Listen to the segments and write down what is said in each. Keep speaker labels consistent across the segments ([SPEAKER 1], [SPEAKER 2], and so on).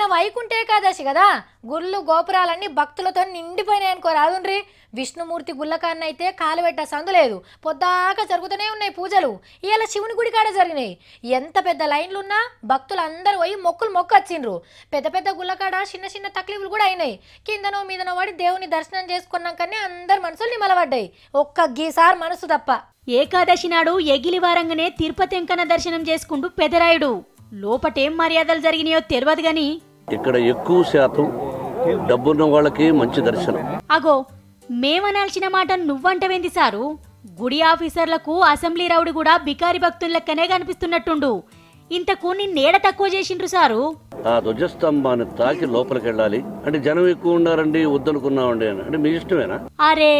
[SPEAKER 1] నిన్న వైకుంఠ ఏకాదశి కదా, గుళ్ళు గోపురాలన్నీ భక్తులతో నిండిపోయినాయనుకో రాదుండ్రి. విష్ణుమూర్తి గుళ్ళకాన్న అయితే కాలు పెట్ట సందు లేదు, పొద్దాక జరుగుతూనే ఉన్నాయి పూజలు. ఇలా శివుని గుడి కాడ జరిగినాయి. ఎంత పెద్ద లైన్లున్నా భక్తులు అందరూ పోయి మొక్కులు మొక్కచ్చిండ్రు. పెద్ద పెద్ద గుళ్ళకాడ చిన్న చిన్న తక్లీఫ్లు కూడా అయినాయి. కిందనో మీదనో పడి దేవుని దర్శనం చేసుకున్నాకనే అందరు మనసులు నిమలబడ్డాయి, ఒక్క గీసారి మనసు తప్ప.
[SPEAKER 2] ఏకాదశి నాడు ఎగిలివారంగానే తిరుపతి వెంకన్న దర్శనం చేసుకుంటూ పెదరాయుడు. లోపటేం మర్యాదలు జరిగినాయో తెలియదు గాని
[SPEAKER 3] ఇక్కడ ఎక్కువ శాతం డబ్బున్న వాళ్ళకి మంచి దర్శనం.
[SPEAKER 2] అగో మేమనాల్సిన మాట నువ్వంటవేంది సారు? గుడి ఆఫీసర్లకు అసెంబ్లీ రౌడి కూడా బికారి భక్తులెక్కనే కనిపిస్తున్నట్టుండు. ఇంతకు నిన్నేడ తక్కువ చేసిండ్రు సారు?
[SPEAKER 3] ఆ ధ్వజస్తంభాన్ని తాకి లోపలికి వెళ్ళాలి అంటే జనం ఎక్కువ ఉన్నారండి, వద్దనుకున్నామండి అంటే మీ ఇష్టమేనా?
[SPEAKER 2] అరే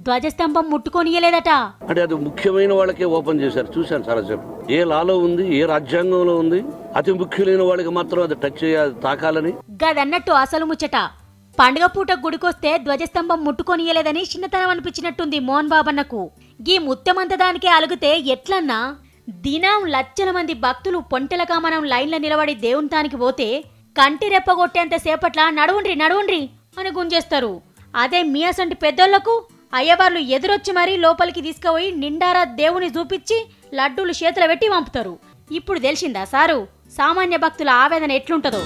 [SPEAKER 2] ధ్వజస్తంభం ముట్టుకోనియలేదట.
[SPEAKER 3] అంటే అది ముఖ్యమైన వాళ్ళకే ఓపెన్ చేశారు, చూశాను చాలాసేపు. ఏ లాలో ఉంది, ఏ రాజ్యాంగంలో ఉంది, అతి ముఖ్యమైన వాళ్ళకి మాత్రం అది టచ్ చేయాలి, తాకాలని.
[SPEAKER 2] గదన్నట్టు అసలు ముచ్చట. పండుగ పూట గుడికొస్తే ధ్వజస్తంభం ముట్టుకోనియలేదని చిన్నతనం అనిపించినట్టుంది మోహన్ బాబన్నకు. గీ ముత్తెమంత దానికే అలుగుతే ఎట్లన్నా? దినం లక్షల మంది భక్తులు పొంటెలగా మనం లైన్లో నిలబడి దేవునితానికి పోతే కంటి రెప్పగొట్టేంత సేపట్ల నడువుండ్రి నడువుండ్రి అని గుంజేస్తారు. అదే మీ అసంటి పెద్దోళ్లకు అయ్యవార్లు ఎదురొచ్చి మరీ లోపలికి తీసుకుపోయి నిండారా దేవుని చూపించి లడ్డూలు చేతులు పెట్టి పంపుతారు. ఇప్పుడు తెలిసిందా సారు సామాన్య భక్తుల ఆవేదన ఎట్లుంటదో?